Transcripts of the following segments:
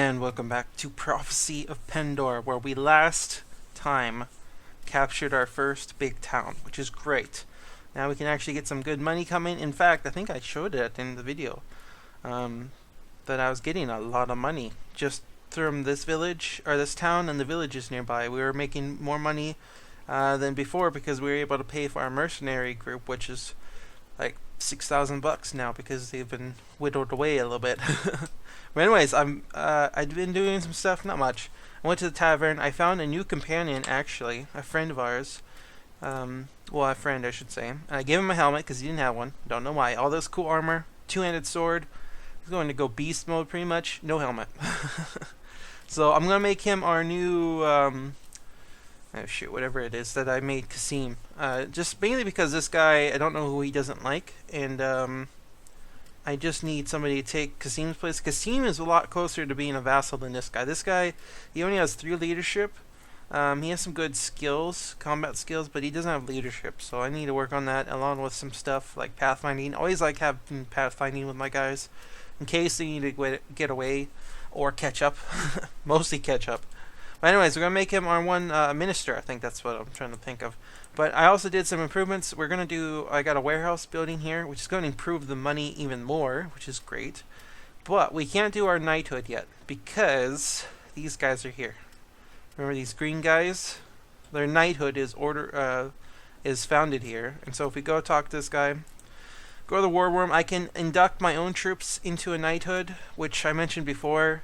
And welcome back to Prophecy of Pendor, where we last time captured our first big town, which is great. Now we can actually get some good money coming. In fact, I think I showed it in the video, that I was getting a lot of money just from this village, or this town and the villages nearby. We were making more money than before because we were able to pay for our mercenary group, which is like $6,000 now because they've been whittled away a little bit. But anyways, I've been doing some stuff, not much. I went to the tavern. I found a new companion, actually, a friend of ours. Well, a friend, I should say. And I gave him a helmet because he didn't have one. Don't know why. All this cool armor, two-handed sword. He's going to go beast mode pretty much. No helmet. So I'm gonna make him our new oh shoot, whatever it is that I made Kasim. Just mainly because this guy, I don't know who he doesn't like, and I just need somebody to take Kasim's place. Kasim is a lot closer to being a vassal than this guy. This guy, he only has 3 leadership. He has some good skills, combat skills, but he doesn't have leadership, so I need to work on that along with some stuff like pathfinding. Always like having pathfinding with my guys in case they need to get away or catch up. Mostly catch up. But anyways, we're going to make him our one minister. I think that's what I'm trying to think of. But I also did some improvements. We're going to do, I got a warehouse building here, which is going to improve the money even more, which is great. But we can't do our knighthood yet because these guys are here. Remember these green guys? Their knighthood is founded here. And so if we go talk to this guy, go to the war room, I can induct my own troops into a knighthood, which I mentioned before.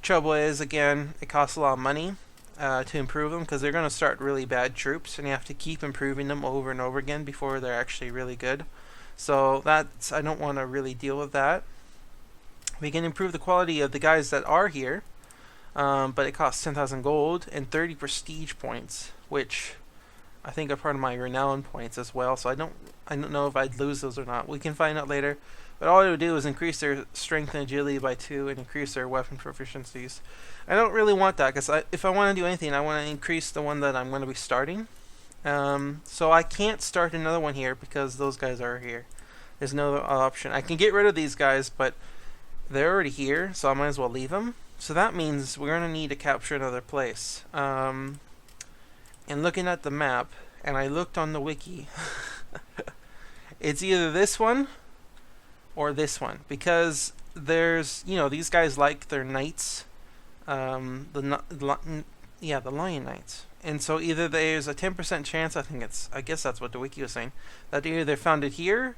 Trouble is, again, it costs a lot of money to improve them because they're going to start really bad troops and you have to keep improving them over and over again before they're actually really good. So that's, I don't want to really deal with that. We can improve the quality of the guys that are here, but it costs 10,000 gold and 30 prestige points, which I think are part of my renown points as well. So I don't know if I'd lose those or not. We can find out later. But all it would do is increase their strength and agility by 2 and increase their weapon proficiencies. I don't really want that because if I want to do anything, I want to increase the one that I'm going to be starting. So I can't start another one here because those guys are here. There's no option. I can get rid of these guys, but they're already here, so I might as well leave them. So that means we're going to need to capture another place. And looking at the map, and I looked on the wiki, it's either this one or this one, because there's, you know, these guys like their knights, the lion knights, and so either there's a 10% chance, I guess that's what the wiki was saying, that either they're founded here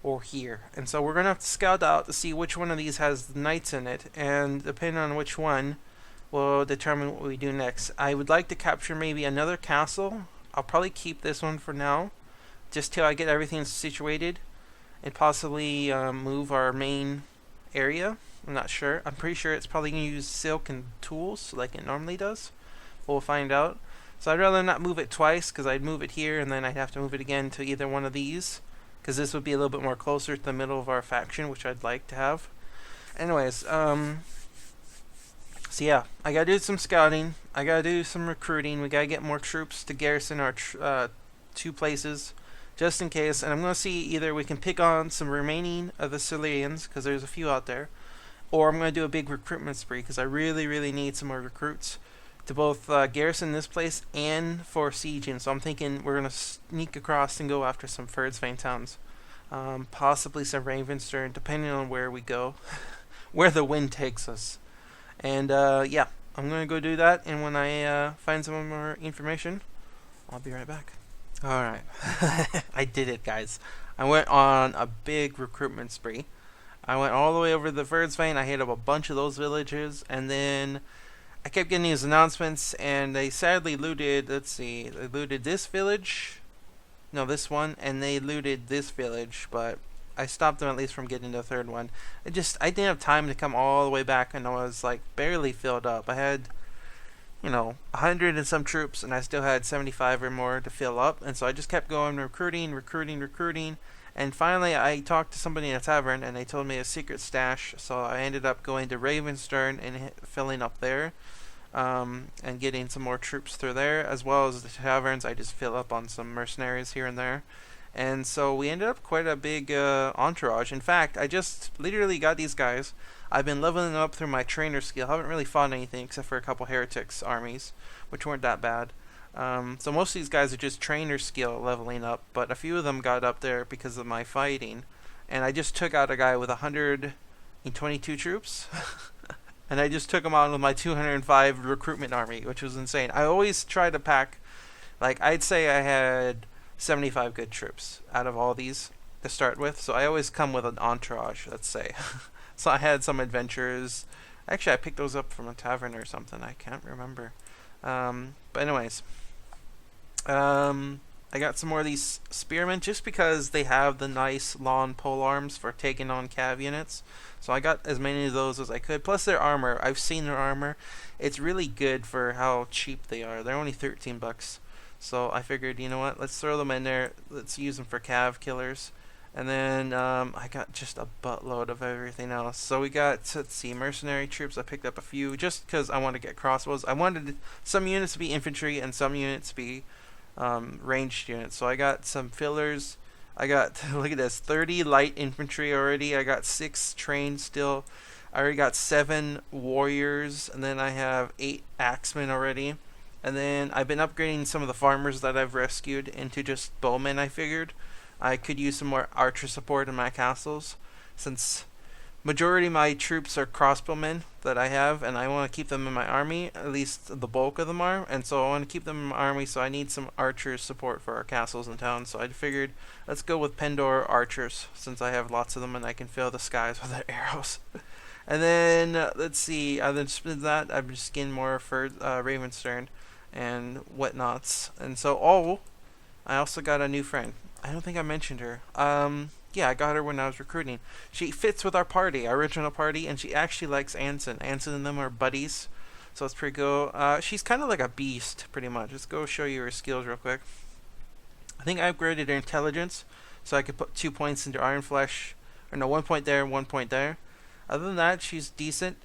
or here, and so we're gonna have to scout out to see which one of these has knights in it, and depending on which one will determine what we do next. I would like to capture maybe another castle. I'll probably keep this one for now, just till I get everything situated. And possibly move our main area. I'm not sure. I'm pretty sure it's probably going to use silk and tools like it normally does. We'll find out. So I'd rather not move it twice because I'd move it here and then I'd have to move it again to either one of these. Because this would be a little bit more closer to the middle of our faction, which I'd like to have. Anyways, so yeah, I got to do some scouting. I got to do some recruiting. We got to get more troops to garrison our 2 places. Just in case, and I'm going to see either we can pick on some remaining of the Cilians, because there's a few out there, or I'm going to do a big recruitment spree, because I really, really need some more recruits to both garrison this place and for sieging. So I'm thinking we're going to sneak across and go after some Furdsvane towns, possibly some Ravenstern, depending on where we go, where the wind takes us. And yeah, I'm going to go do that, and when I find some more information, I'll be right back. Alright, I did it, guys. I went on a big recruitment spree. I went all the way over to the Furdsvane. I hit up a bunch of those villages, and then I kept getting these announcements, and they sadly looted, let's see, they looted this village, no, this one, and they looted this village, but I stopped them at least from getting the 3rd one. I didn't have time to come all the way back, and I was like barely filled up. I had, 100 and some troops, and I still had 75 or more to fill up, and so I just kept going, recruiting, and finally I talked to somebody in a tavern, and they told me a secret stash, so I ended up going to Ravenstern and filling up there, and getting some more troops through there, as well as the taverns. I just fill up on some mercenaries here and there, And so we ended up quite a big entourage. In fact, I just literally got these guys. I've been leveling them up through my trainer skill. I haven't really fought anything except for a couple heretics armies, which weren't that bad. So most of these guys are just trainer skill leveling up, but a few of them got up there because of my fighting. And I just took out a guy with 122 troops. And I just took him on with my 205 recruitment army, which was insane. I always try to pack, like, I'd say I had 75 good troops out of all these to start with. So I always come with an entourage, let's say. So I had some adventurers. Actually, I picked those up from a tavern or something. I can't remember. But anyways, I got some more of these spearmen just because they have the nice long pole arms for taking on cav units. So I got as many of those as I could. Plus their armor. I've seen their armor. It's really good for how cheap they are. They're only 13 bucks. So I figured, you know what? Let's throw them in there. Let's use them for cav killers. And then I got just a buttload of everything else. So we got, let's see, mercenary troops. I picked up a few just because I wanted to get crossbows. I wanted some units to be infantry and some units to be ranged units. So I got some fillers. I got, look at this, 30 light infantry already. I got 6 trained still. I already got 7 warriors. And then I have 8 axemen already. And then I've been upgrading some of the farmers that I've rescued into just bowmen, I figured. I could use some more archer support in my castles, since majority of my troops are crossbowmen that I have, and I want to keep them in my army, at least the bulk of them are, and so I want to keep them in my army, so I need some archer support for our castles and towns, so I figured, let's go with Pendor archers, since I have lots of them and I can fill the skies with their arrows. And then, let's see, other than that, I've just skinned more for Ravenstern and whatnots, and so, I also got a new friend. I don't think I mentioned her. Yeah, I got her when I was recruiting. She fits with our party, our original party, and she actually likes Anson. Anson and them are buddies, so it's pretty cool. She's kind of like a beast, pretty much. Let's go show you her skills real quick. I think I upgraded her intelligence, so I could put 2 points into Iron Flesh. Or no, 1 point there and 1 point there. Other than that, she's decent,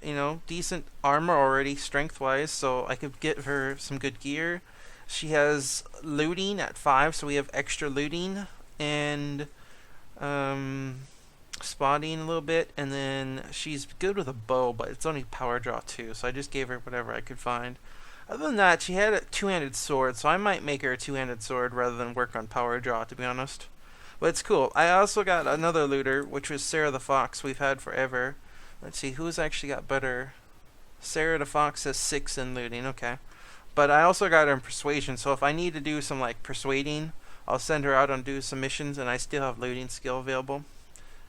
decent armor already, strength-wise, so I could get her some good gear. She has looting at 5, so we have extra looting and spotting a little bit, and then she's good with a bow, but it's only power draw 2, so I just gave her whatever I could find. Other than that, she had a 2-handed sword, so I might make her a 2-handed sword rather than work on power draw, to be honest. But it's cool. I also got another looter, which was Sarah the Fox, we've had forever. Let's see, who's actually got better? Sarah the Fox has 6 in looting, okay. But I also got her in persuasion, so if I need to do some like persuading, I'll send her out and do some missions, and I still have looting skill available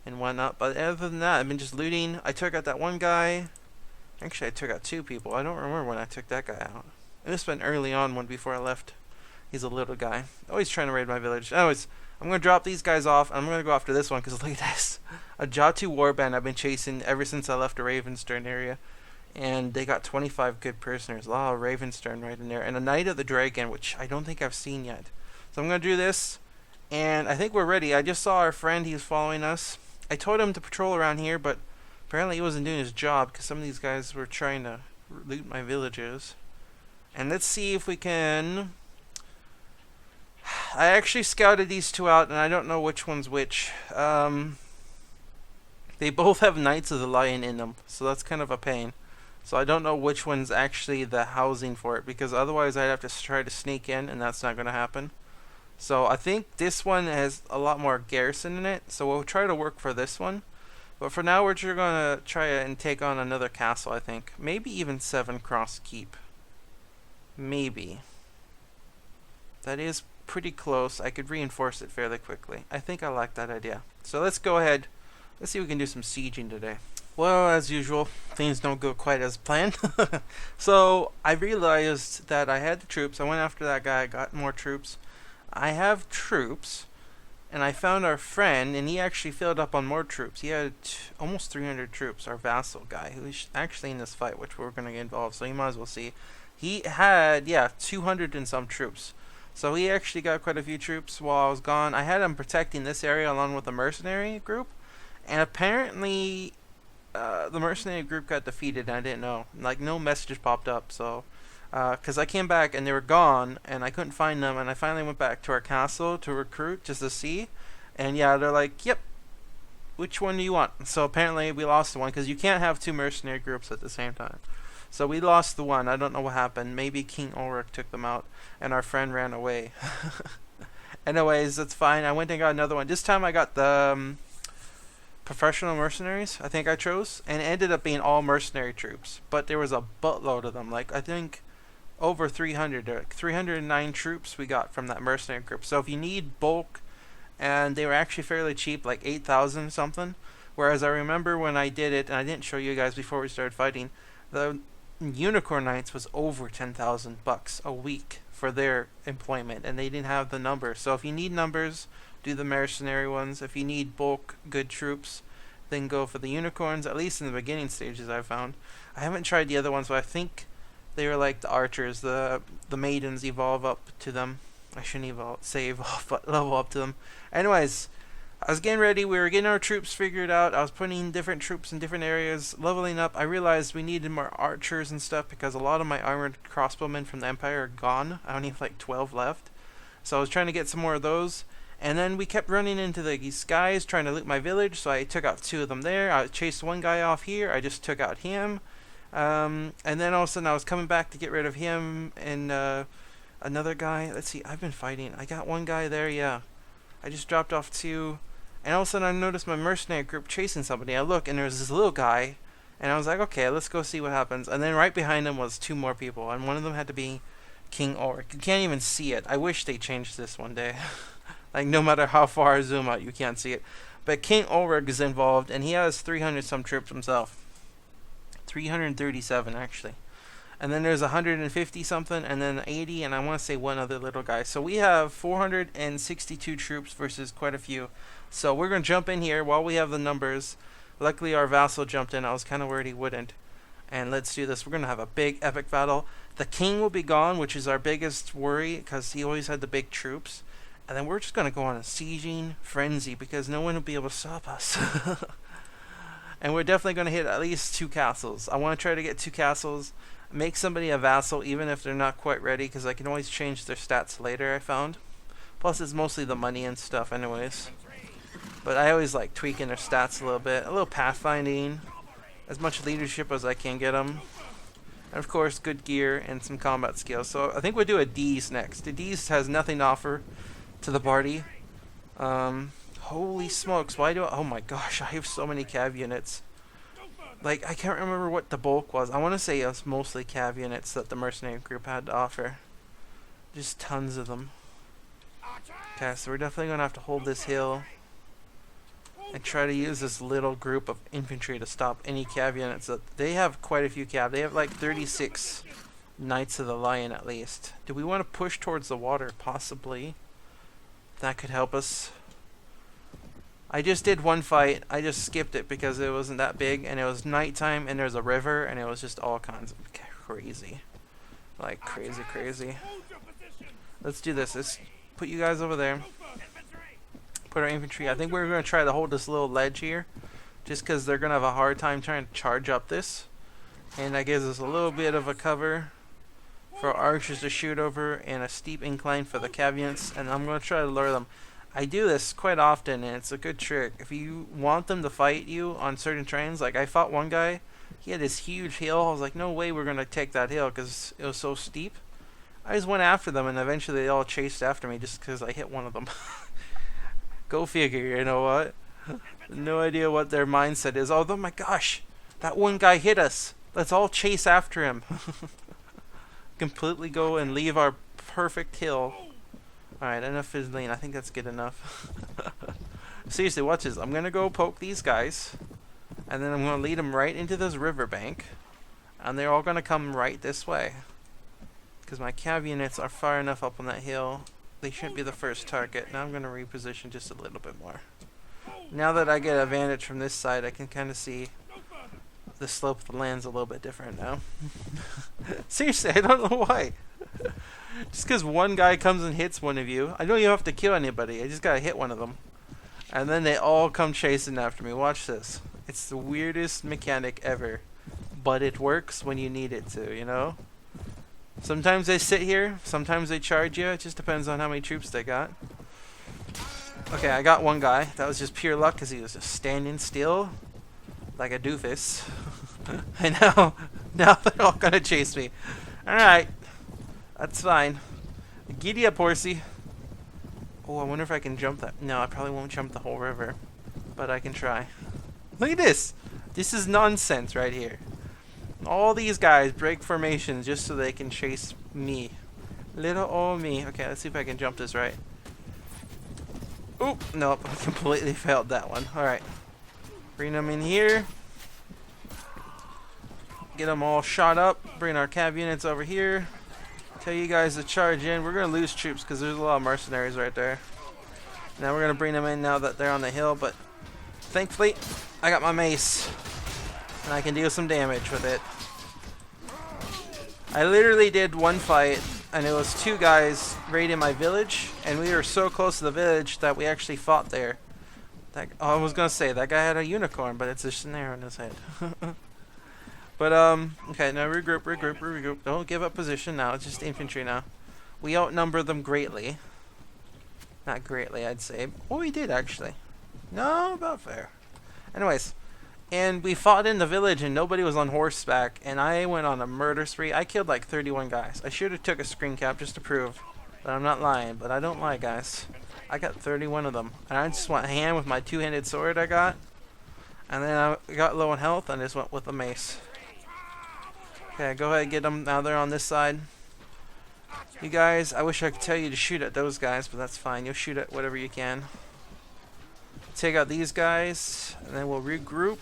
and whatnot. But other than that, I've been just looting. I took out that one guy. Actually, I took out 2 people. I don't remember when I took that guy out. It must have been early on, one before I left. He's a little guy. Always trying to raid my village. Anyways, I'm going to drop these guys off. I'm going to go after this one, because look at this. A Jatu Warband I've been chasing ever since I left the Ravenstern area. And they got 25 good prisoners. A lot of Ravenstern right in there. And a Knight of the Dragon, which I don't think I've seen yet. So I'm going to do this. And I think we're ready. I just saw our friend. He was following us. I told him to patrol around here, but apparently he wasn't doing his job, because some of these guys were trying to loot my villages. And let's see if we can... I actually scouted these 2 out, and I don't know which one's which. They both have Knights of the Lion in them, so that's kind of a pain. So I don't know which one's actually the housing for it, because otherwise I'd have to try to sneak in, and that's not going to happen. So I think this one has a lot more garrison in it, so we'll try to work for this one. But for now, we're just going to try and take on another castle, I think. Maybe even 7 Cross Keep. Maybe. That is pretty close. I could reinforce it fairly quickly. I think I like that idea. So let's go ahead. Let's see if we can do some sieging today. Well, as usual, things don't go quite as planned. So I realized that I had the troops. I went after that guy. I got more troops. I have troops. And I found our friend, and he actually filled up on more troops. He had almost 300 troops, our vassal guy, who's actually in this fight, which we're going to get involved, so you might as well see. He had, 200 and some troops. So he actually got quite a few troops while I was gone. I had him protecting this area along with the mercenary group. And apparently, the mercenary group got defeated, and I didn't know. Like, no messages popped up, so Because I came back and they were gone, and I couldn't find them, and I finally went back to our castle to recruit just to see, and yeah, they're like, yep, which one do you want? So apparently we lost the one, because you can't have two mercenary groups at the same time. So we lost the one. I don't know what happened. Maybe King Ulrich took them out, and our friend ran away. Anyways, that's fine. I went and got another one. This time I got the professional mercenaries, I think I chose, and it ended up being all mercenary troops. But there was a buttload of them. Like, I think over 300, 309 troops we got from that mercenary group. So if you need bulk, and they were actually fairly cheap, like 8,000 something. Whereas I remember when I did it, and I didn't show you guys before we started fighting, the Unicorn Knights was over 10,000 bucks a week for their employment, and they didn't have the numbers. So if you need numbers, do the mercenary ones. If you need bulk, good troops, then go for the unicorns, at least in the beginning stages I found. I haven't tried the other ones, but I think they were like the archers. The maidens evolve up to them. I shouldn't say evolve, but level up to them. Anyways, I was getting ready. We were getting our troops figured out. I was putting different troops in different areas, leveling up. I realized we needed more archers and stuff because a lot of my armored crossbowmen from the Empire are gone. I only have like 12 left. So I was trying to get some more of those. And then we kept running into these guys trying to loot my village, so I took out 2 of them there. I chased one guy off here. I just took out him. And then all of a sudden I was coming back to get rid of him and another guy. Let's see, I've been fighting. I got one guy there, yeah. I just dropped off 2. And all of a sudden I noticed my mercenary group chasing somebody. I look and there's this little guy. And I was like, okay, let's go see what happens. And then right behind him was 2 more people. And one of them had to be King Ulrich. You can't even see it. I wish they changed this one day. Like, no matter how far I zoom out, you can't see it. But King Ulrich is involved, and he has 300 some troops himself. 337, actually. And then there's 150 something, and then 80, and I want to say one other little guy. So we have 462 troops versus quite a few. So we're going to jump in here while we have the numbers. Luckily, our vassal jumped in. I was kind of worried he wouldn't. And let's do this. We're going to have a big, epic battle. The king will be gone, which is our biggest worry, because he always had the big troops. And then we're just going to go on a sieging frenzy because no one will be able to stop us. And we're definitely going to hit at least 2 castles. I want to try to get 2 castles. Make somebody a vassal even if they're not quite ready, because I can always change their stats later, I found. Plus it's mostly the money and stuff anyways. But I always like tweaking their stats a little bit. A little pathfinding. As much leadership as I can get them. And of course good gear and some combat skills. So I think we'll do a D's next. The D's has nothing to offer to the party. Holy smokes, why do I... Oh my gosh, I have so many cav units. Like, I can't remember what the bulk was. I want to say it was mostly cav units that the mercenary group had to offer. Just tons of them. Okay, so we're definitely going to have to hold this hill and try to use this little group of infantry to stop any cav units. They have quite a few cav. They have like 36 Knights of the Lion at least. Do we want to push towards the water? Possibly. That could help us. I just did one fight. I just skipped it because it wasn't that big, and it was nighttime, and there's a river, and it was just all kinds of crazy. Like, crazy. Let's do this. Let's put you guys over there. Put our infantry. I think we're going to try to hold this little ledge here, just because they're going to have a hard time trying to charge up this. And that gives us a little bit of a cover for archers to shoot over, and a steep incline for the cav units, and I'm going to try to lure them. I do this quite often, and it's a good trick. If you want them to fight you on certain terrains, like I fought one guy, he had this huge hill. I was like, no way we're going to take that hill because it was so steep. I just went after them, and eventually they all chased after me just because I hit one of them. Go figure, you know what? No idea what their mindset is. Oh my gosh, that one guy hit us. Let's all chase after him. Completely go and leave our perfect hill. Alright, enough fizzling. I think that's good enough. Seriously, watch this. I'm going to go poke these guys. And then I'm going to lead them right into this riverbank. And they're all going to come right this way. Because my cav units are far enough up on that hill. They shouldn't be the first target. Now I'm going to reposition just a little bit more. Now that I get advantage from this side, I can kind of see the slope of the land's a little bit different now. Seriously, I don't know why. Just because one guy comes and hits one of you, I don't even have to kill anybody. I just gotta hit one of them, and then they all come chasing after me. Watch this. It's the weirdest mechanic ever, but it works when you need it to, you know. Sometimes they sit here, sometimes they charge you. It just depends on how many troops they got. Okay, I got one guy. That was just pure luck because he was just standing still like a doofus. I know. Now they're all gonna chase me. Alright. That's fine. Giddy up, horsey. Oh, I wonder if I can jump that. No, I probably won't jump the whole river. But I can try. Look at this. This is nonsense right here. All these guys break formations just so they can chase me. Little old me. Okay, let's see if I can jump this right. Oop, nope, I completely failed that one. Alright. Bring them in here. Get them all shot up. Bring our cav units over here. Tell you guys to charge in. We're going to lose troops because there's a lot of mercenaries right there. Now we're going to bring them in now that they're on the hill, but thankfully I got my mace. And I can deal some damage with it. I literally did one fight, and it was two guys raiding my village, and we were so close to the village that we actually fought there. I was gonna say that guy had a unicorn, but it's just an arrow in his head. But okay, now regroup. Don't give up position now. It's just infantry now. We outnumber them greatly. Not greatly, I'd say. Oh, we did actually. No, about fair. Anyways. And we fought in the village and nobody was on horseback, and I went on a murder spree. I killed like 31 guys. I should have took a screen cap just to prove that I'm not lying, but I don't lie, guys. I got 31 of them. And I just went hand with my two-handed sword I got. And then I got low on health and just went with the mace. Okay, go ahead and get them. Now they're on this side. You guys, I wish I could tell you to shoot at those guys, but that's fine. You'll shoot at whatever you can. Take out these guys, and then we'll regroup.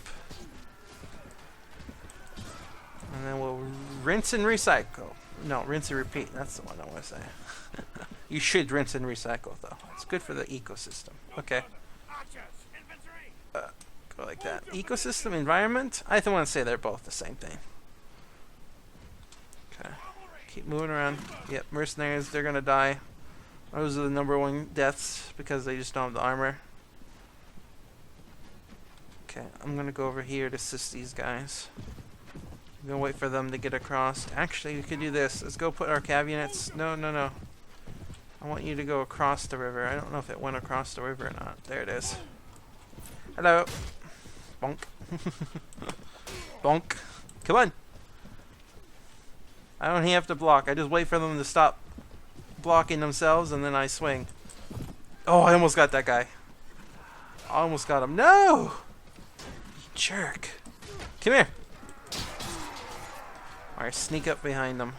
And then we'll rinse and recycle. No, rinse and repeat. That's the one I want to say. You should rinse and recycle, though. It's good for the ecosystem. Okay. Go like that. Ecosystem, environment? I don't want to say they're both the same thing. Okay. Keep moving around. Yep, mercenaries, they're going to die. Those are the #1 deaths because they just don't have the armor. Okay, I'm going to go over here to assist these guys. I'm going to wait for them to get across. Actually, we could do this. Let's go put our cav units. No. I want you to go across the river. I don't know if it went across the river or not. There it is. Hello. Bonk. Bonk. Come on. I don't even have to block. I just wait for them to stop blocking themselves and then I swing. Oh, I almost got that guy. I almost got him. No! Jerk. Come here. Alright, sneak up behind them.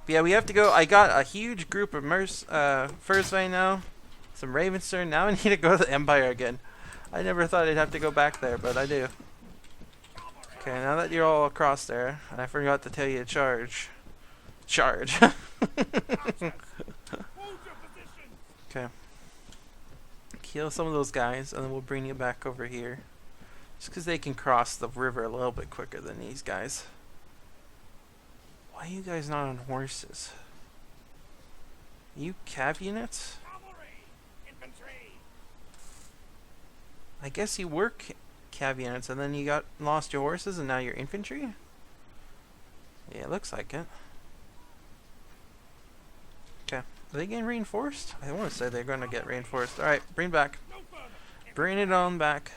But yeah, we have to go. I got a huge group of Furs right now. Some Ravenstern. Now I need to go to the Empire again. I never thought I'd have to go back there, but I do. Okay, now that you're all across there, and I forgot to tell you to charge. Charge. Okay. Kill some of those guys, and then we'll bring you back over here. Just because they can cross the river a little bit quicker than these guys. Why are you guys not on horses? You cav units? I guess you were cav units, and then you lost your horses, and now you're infantry? Yeah, it looks like it. Okay. Are they getting reinforced? I want to say they're going to get reinforced. Alright, bring back. Bring it on back.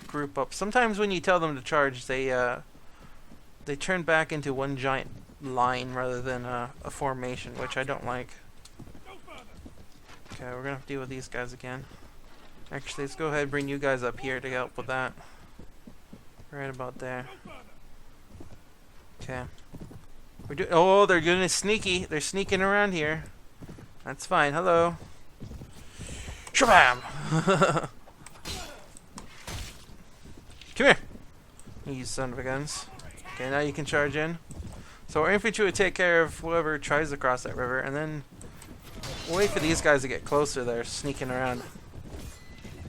Group up. Sometimes when you tell them to charge, they turn back into one giant line rather than a formation, which I don't like. Okay, we're going to have to deal with these guys again. Actually, let's go ahead and bring you guys up here to help with that. Right about there. Okay. Oh, they're getting sneaky. They're sneaking around here. That's fine. Hello. Shabam! Come here. You son of a guns. Okay, now you can charge in. So our infantry would take care of whoever tries to cross that river, and then we'll wait for these guys to get closer. They're sneaking around.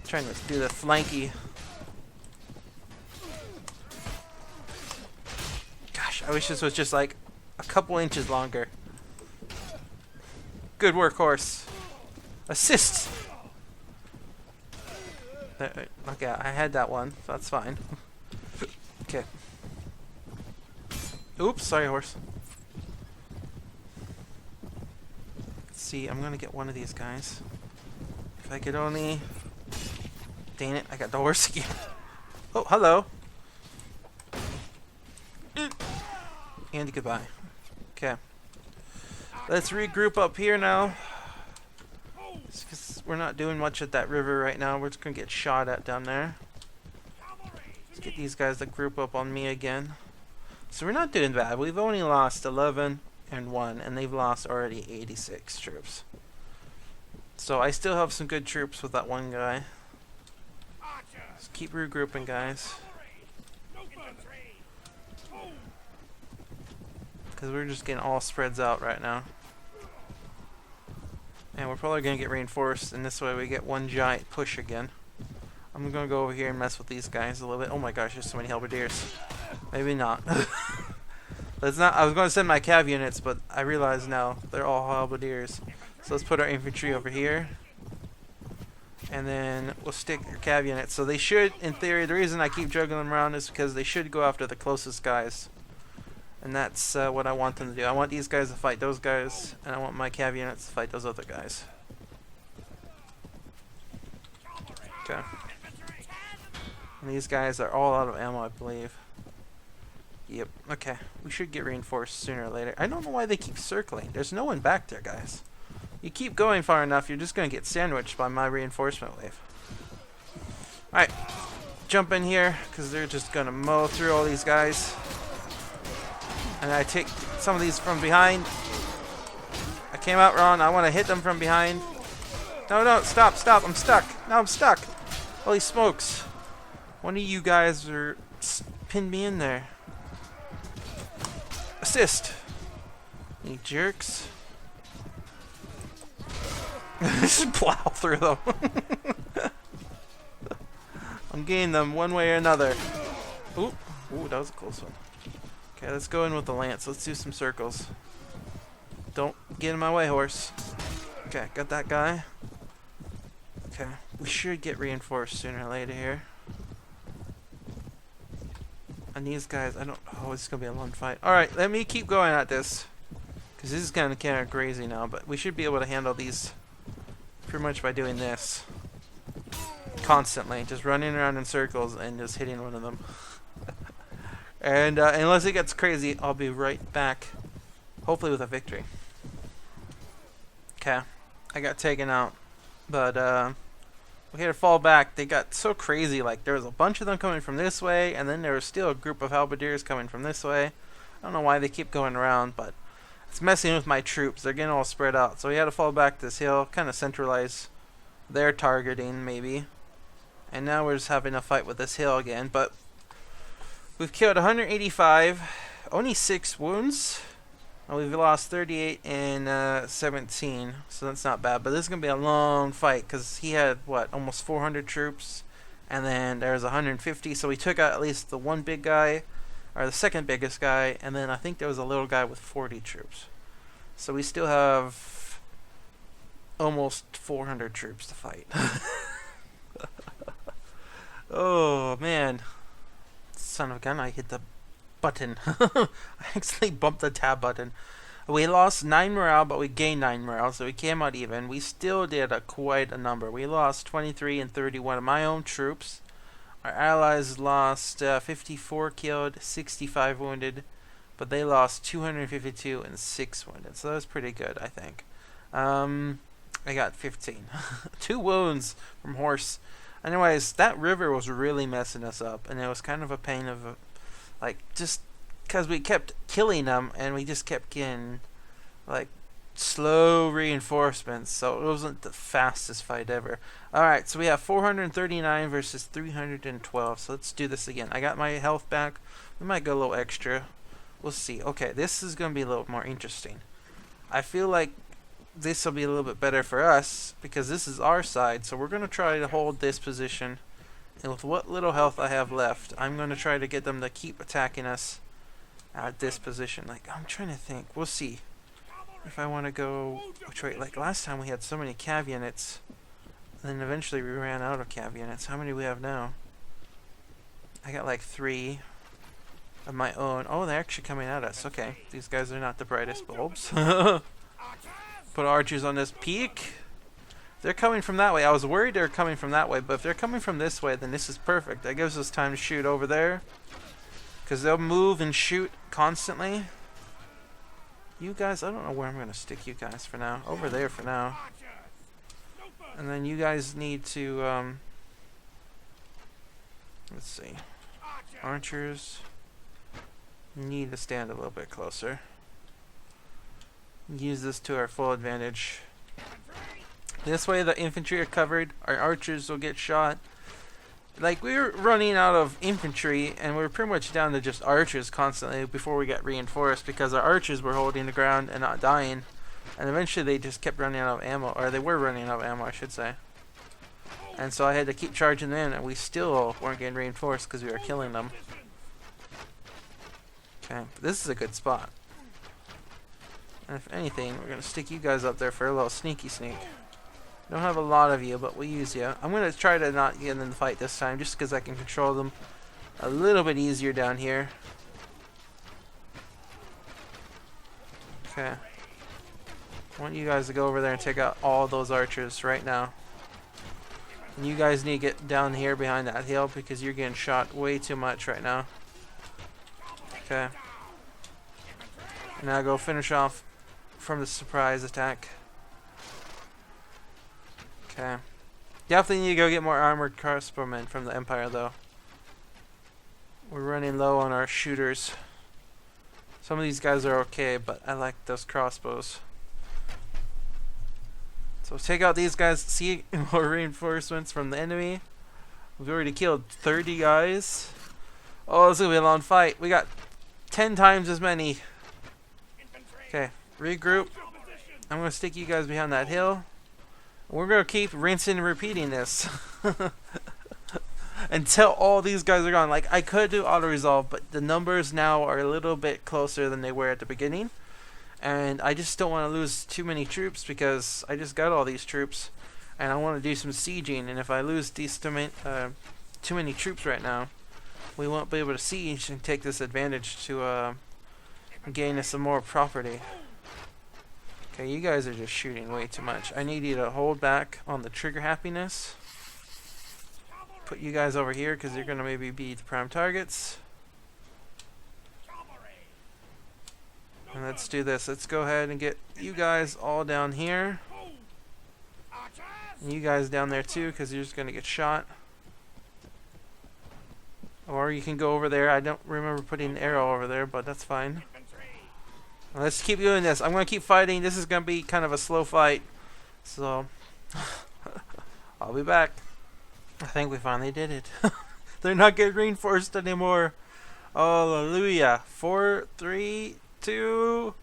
Trying to do the flanky. Gosh, I wish this was just like a couple inches longer. Good work, horse. Assist! Okay, I had that one, so that's fine. Okay. Oops, sorry, horse. Let's see, I'm gonna get one of these guys. If I could only... Dang it, I got the horse again. Oh, hello. And goodbye. Okay. Let's regroup up here now. Because we're not doing much at that river right now. We're just gonna get shot at down there. Let's get these guys to group up on me again. So we're not doing bad. We've only lost 11 and 1, and they've lost already 86 troops. So I still have some good troops with that one guy. Just keep regrouping, guys. Because we're just getting all spreads out right now. And we're probably going to get reinforced, and this way we get one giant push again. I'm going to go over here and mess with these guys a little bit. Oh my gosh, there's so many halberdiers. Maybe not. Let's not. I was going to send my cav units, but I realize now they're all halberdiers. So let's put our infantry over here. And then we'll stick your cav units. So they should, in theory, the reason I keep juggling them around is because they should go after the closest guys. And that's what I want them to do. I want these guys to fight those guys, and I want my cav units to fight those other guys. Okay. And these guys are all out of ammo, I believe. Yep. Okay. We should get reinforced sooner or later. I don't know why they keep circling. There's no one back there, guys. You keep going far enough, you're just going to get sandwiched by my reinforcement wave. Alright. Jump in here, because they're just going to mow through all these guys. And I take some of these from behind. I came out wrong. I want to hit them from behind. No, no, stop, stop. I'm stuck. Now I'm stuck. Holy smokes. One of you guys are pinned me in there. Assist. You jerks. Just plow through them. I'm getting them one way or another. Ooh, ooh, that was a close one. Okay, let's go in with the lance. Let's do some circles. Don't get in my way, horse. Okay, got that guy. Okay, we should get reinforced sooner or later here. And these guys, I don't... Oh, it's going to be a long fight. Alright, let me keep going at this. Because this is kind of crazy now, but we should be able to handle these pretty much by doing this. Constantly. Just running around in circles and just hitting one of them. And unless it gets crazy, I'll be right back. Hopefully with a victory. Okay. I got taken out. But we had to fall back. They got so crazy. Like, there was a bunch of them coming from this way, and then there was still a group of halberdiers coming from this way. I don't know why they keep going around, but it's messing with my troops. They're getting all spread out. So we had to fall back this hill, kind of centralize their targeting, maybe. And now we're just having a fight with this hill again, but we've killed 185, only 6 wounds, and we've lost 38 and 17, so that's not bad. But this is going to be a long fight, because he had, what, almost 400 troops, and then there's 150, so we took out at least the one big guy, or the second biggest guy, and then I think there was a little guy with 40 troops. So we still have almost 400 troops to fight. Oh, man. Son of a gun, I hit the button. I actually bumped the tab button. We lost 9 morale, but we gained 9 morale, so we came out even. We still did quite a number. We lost 23 and 31 of my own troops. Our allies lost 54 killed, 65 wounded, but they lost 252 and 6 wounded, so that was pretty good, I think. I got 15. 2 wounds from horse. Anyways, that river was really messing us up, and it was kind of a pain of, like, just because we kept killing them, and we just kept getting, like, slow reinforcements, so it wasn't the fastest fight ever. Alright, so we have 439 versus 312, so let's do this again. I got my health back. We might go a little extra. We'll see. Okay, this is going to be a little more interesting. I feel like this will be a little bit better for us because this is our side, so we're going to try to hold this position, and with what little health I have left, I'm going to try to get them to keep attacking us at this position. Like, I'm trying to think. We'll see if I want to go which way. Like last time we had so many cav units, and then eventually we ran out of cav units. How many do we have now? I got like 3. of my own. Oh, they're actually coming at us. Okay, these guys are not the brightest bulbs. Put archers on this peak. They're coming from that way. I was worried they were coming from that way, but if they're coming from this way, then this is perfect. That gives us time to shoot over there, because they'll move and shoot constantly. You guys, I don't know where I'm going to stick you guys for now. Over there for now. And then you guys need to, let's see. Archers need to stand a little bit closer. Use this to our full advantage. This way the infantry are covered, our archers will get shot. Like, we were running out of infantry, and we were pretty much down to just archers constantly before we got reinforced, because our archers were holding the ground and not dying. And eventually they just kept running out of ammo, or they were running out of ammo, I should say. And so I had to keep charging in, and we still weren't getting reinforced because we were killing them. Okay, this is a good spot. And if anything, we're going to stick you guys up there for a little sneaky sneak. Don't have a lot of you, but we'll use you. I'm going to try to not get in the fight this time, just because I can control them a little bit easier down here. Okay. I want you guys to go over there and take out all those archers right now. And you guys need to get down here behind that hill, because you're getting shot way too much right now. Okay. Now go finish off from the surprise attack. Okay. Definitely need to go get more armored crossbowmen from the Empire, though. We're running low on our shooters. Some of these guys are okay, but I like those crossbows. So take out these guys, see more reinforcements from the enemy. We've already killed 30 guys. Oh, this is going to be a long fight. We got 10 times as many. Okay, regroup. I'm going to stick you guys behind that hill. We're going to keep rinsing and repeating this until all these guys are gone. Like, I could do auto-resolve, but the numbers now are a little bit closer than they were at the beginning. And I just don't want to lose too many troops, because I just got all these troops. And I want to do some sieging. And if I lose these too many troops right now, we won't be able to siege and take this advantage to gain us some more property. Okay, you guys are just shooting way too much. I need you to hold back on the trigger happiness. Put you guys over here, because you're going to maybe be the prime targets. And let's do this. Let's go ahead and get you guys all down here. And you guys down there too, because you're just going to get shot. Or you can go over there. I don't remember putting an arrow over there, but that's fine. Let's keep doing this. I'm going to keep fighting. This is going to be kind of a slow fight. So, I'll be back. I think we finally did it. They're not getting reinforced anymore. Hallelujah. 4, 3, 2,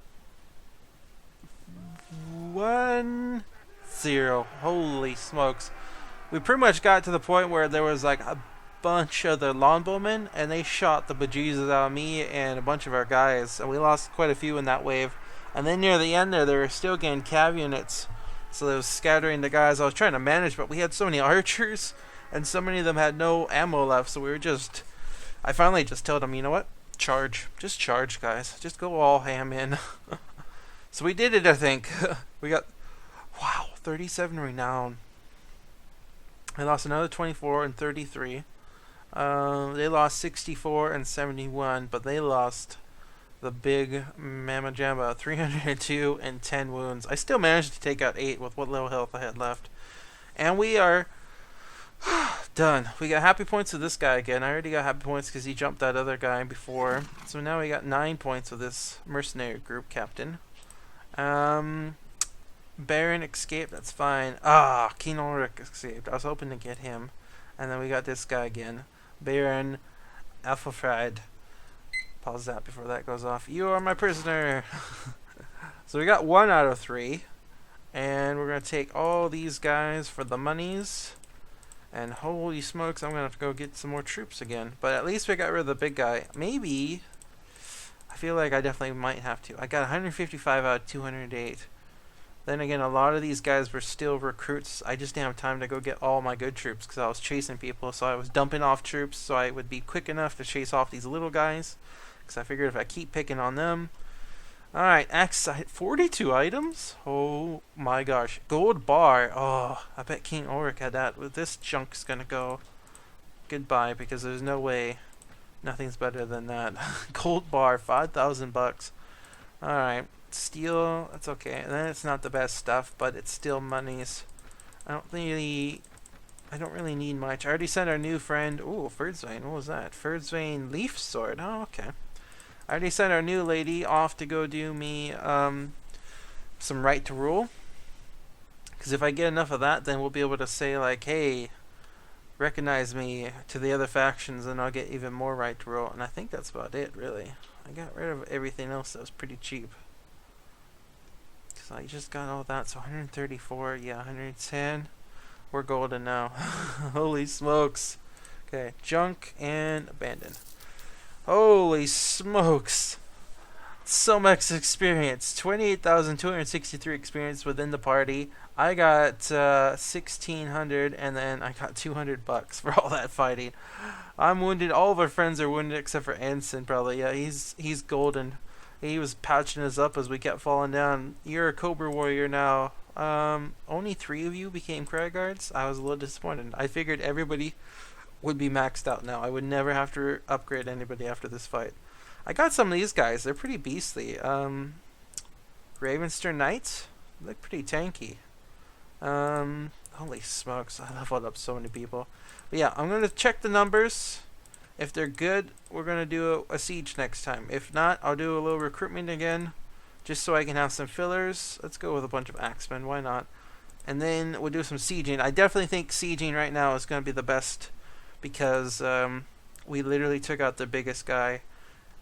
1, 0. Holy smokes. We pretty much got to the point where there was like a bunch of the longbowmen, and they shot the bejesus out of me and a bunch of our guys, and we lost quite a few in that wave. And then near the end there, they were still getting cav units, so they was scattering the guys. I was trying to manage, but we had so many archers, and so many of them had no ammo left, so we were just... I finally just told them, you know what? Charge. Just charge, guys. Just go all ham in. So we did it, I think. We got... Wow, 37 renown. I lost another 24 and 33. They lost 64 and 71, but they lost the big Mama Jamba, 302 and 10 wounds. I still managed to take out 8 with what little health I had left. And we are done. We got happy points with this guy again. I already got happy points because he jumped that other guy before. So now we got 9 points with this mercenary group captain. Baron escaped, that's fine. King Ulrich escaped. I was hoping to get him. And then we got this guy again. Baron Alfred. Pause that before that goes off. You are my prisoner. So we got 1 out of 3. And we're going to take all these guys for the monies. And holy smokes, I'm going to have to go get some more troops again. But at least we got rid of the big guy. Maybe. I feel like I definitely might have to. I got 155 out of 208. Then again, a lot of these guys were still recruits. I just didn't have time to go get all my good troops because I was chasing people. So I was dumping off troops so I would be quick enough to chase off these little guys. Because I figured if I keep picking on them. Alright, Axe 42 items? Oh my gosh. Gold bar. Oh, I bet King Ulrich had that. Well, this junk's gonna go goodbye because there's no way nothing's better than that. Gold bar, 5,000 bucks. Alright. Steel, that's okay. And then it's not the best stuff, but it's still monies. I don't really need much. I already sent our new friend. Ooh, Furdswain. What was that? Furdswain Leaf Sword. Oh, okay. I already sent our new lady off to go do me some right to rule. Because if I get enough of that, then we'll be able to say like, hey, recognize me to the other factions, and I'll get even more right to rule. And I think that's about it, really. I got rid of everything else that was pretty cheap. Because I just got all that. So 134, yeah, 110. We're golden now. Holy smokes. Okay, junk and abandon. Holy smokes. So much experience. 28,263 experience within the party. I got 1,600 and then I got 200 bucks for all that fighting. I'm wounded. All of our friends are wounded except for Anson probably. Yeah, he's golden. He was patching us up as we kept falling down. You're a Cobra Warrior now. Only 3 of you became Cry Guards. I was a little disappointed. I figured everybody would be maxed out now. I would never have to upgrade anybody after this fight. I got some of these guys. They're pretty beastly. Ravenster Knights. They look pretty tanky. Holy smokes. I leveled up so many people. But yeah, I'm going to check the numbers. If they're good, we're going to do a siege next time. If not, I'll do a little recruitment again. Just so I can have some fillers. Let's go with a bunch of axemen. Why not? And then we'll do some sieging. I definitely think sieging right now is going to be the best. Because we literally took out the biggest guy.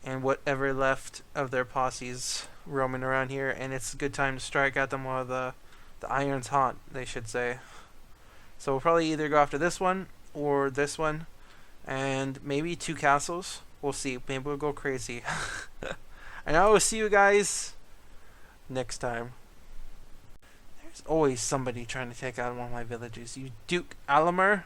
And whatever left of their posses roaming around here. And it's a good time to strike at them while the iron's hot, they should say. So we'll probably either go after this one or this one. And maybe 2 castles. We'll see. Maybe we'll go crazy. And I will see you guys next time. There's always somebody trying to take out one of my villages. You Duke Alamer.